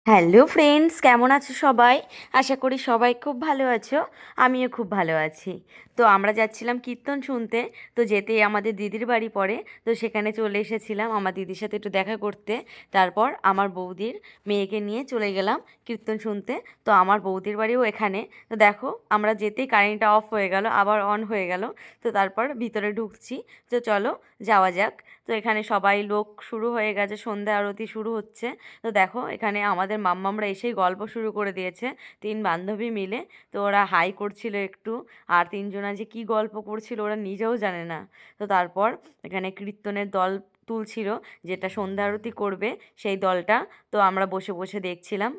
Hello friends, কেমন আছো সবাই? আশা করি সবাই খুব ভালো আছো। আমিও খুব ভালো আছি। তো আমরা যাচ্ছিলাম কীর্তন শুনতে। তো যেতেই আমাদের দিদির বাড়ি পড়ে। তো সেখানে চলে এসেছিলাম আমার দিদির সাথে একটু দেখা করতে। তারপর আমার বৌদির মেয়েকে নিয়ে চলে গেলাম কীর্তন শুনতে। তো আমার বৌদির বাড়িও এখানে। তো দেখো, আমরা যেতেই কারেন্টটা অফ হয়ে গেল, আবার অন হয়ে গেল। তো তারপর ভিতরে ঢুকছি। তো চলো যাওয়া যাক। তো এখানে সবাই লোক শুরু হয়ে গেছে, সন্ধ্যা আরতি শুরু হচ্ছে। তো দেখো, এখানে আমাদের মাম্মামরা এসেই গল্প শুরু করে দিয়েছে, তিন বান্ধবী মিলে। তো ওরা হাই করছিল একটু, আর তিনজনা যে কি গল্প করছিল ওরা নিজেও জানে না। তো তারপর এখানে কীর্তনের দল তুলছিল, যেটা সন্ধ্যা আরতি করবে সেই দলটা। তো আমরা বসে বসে দেখছিলাম।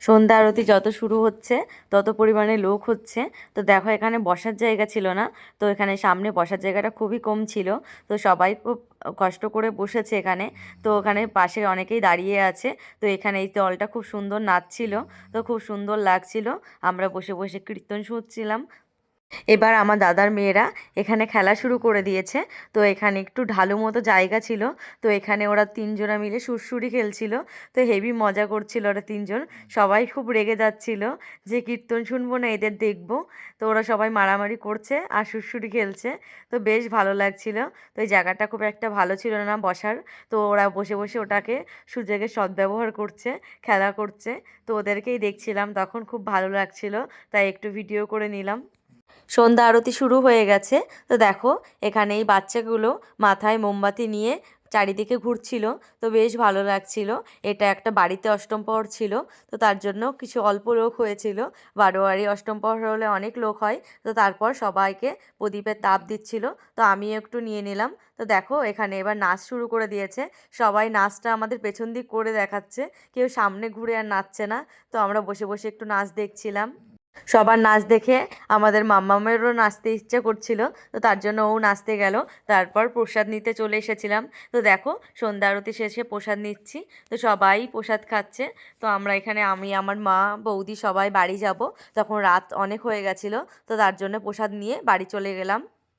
সন্ধ্যা আরতি যত শুরু হচ্ছে তত পরিমাণে লোক হচ্ছে। তো দেখো, এখানে বসার জায়গা ছিল না। তো এখানে সামনে বসার জায়গাটা খুবই কম ছিল। তো সবাই খুব কষ্ট করে বসেছে এখানে। তো ওখানে পাশে অনেকেই দাঁড়িয়ে আছে। তো এখানে এই দলটা খুব সুন্দর নাচছিল। তো খুব সুন্দর লাগছিল। আমরা বসে বসে কীর্তন শুনছিলাম। এবার আমার দাদার মেয়েরা এখানে খেলা শুরু করে দিয়েছে। তো এখানে একটু ঢালু মতো জায়গা ছিল। তো এখানে ওরা তিনজনা মিলে সুরসুরি খেলছিল। তো হেভি মজা করছিল ওরা তিনজন। সবাই খুব রেগে যাচ্ছিল যে কীর্তন শুনবো না, এদের দেখবো। তো ওরা সবাই মারামারি করছে আর সুরসুরি খেলছে। তো বেশ ভালো লাগছিল। তো এই জায়গাটা খুব একটা ভালো ছিল না বসার। তো ওরা বসে বসে ওটাকে সুযোগের সদ্ব্যবহার করছে, খেলা করছে। তো ওদেরকেই দেখছিলাম, তখন খুব ভালো লাগছিল। তাই একটু ভিডিও করে নিলাম। সন্ধ্যা আরতি শুরু হয়ে গেছে। তো দেখো, এখানে এই বাচ্চাগুলো মাথায় মোমবাতি নিয়ে চারিদিকে ঘুরছিল। তো বেশ ভালো লাগছিল। এটা একটা বাড়িতে অষ্টম প্রহর ছিল। তো তার জন্য কিছু অল্প লোক হয়েছিল। বারোয়ারি অষ্টম প্রহর হলে অনেক লোক হয়। তো তারপর সবাইকে প্রদীপের তাপ দিচ্ছিল। তো আমিও একটু নিয়ে নিলাম। তো দেখো, এখানে এবার নাচ শুরু করে দিয়েছে। সবাই নাচটা আমাদের পেছন দিক করে দেখাচ্ছে, কেউ সামনে ঘুরে আর নাচছে না। তো আমরা বসে বসে একটু নাচ দেখছিলাম। সবার নাচ দেখে আমাদের মাম্মামেরও নাচতে ইচ্ছে করছিল। তো তার জন্য ও নাচতে গেল। তারপর প্রসাদ নিতে চলে এসেছিলাম। তো দেখো, সন্ধ্যা আরতি শেষে প্রসাদ নিচ্ছি। তো সবাই প্রসাদ খাচ্ছে। তো আমরা এখানে, আমি, আমার মা, বৌদি সবাই বাড়ি যাব। তখন রাত অনেক হয়ে গেছিলো। তো তার জন্য প্রসাদ নিয়ে বাড়ি চলে গেলাম।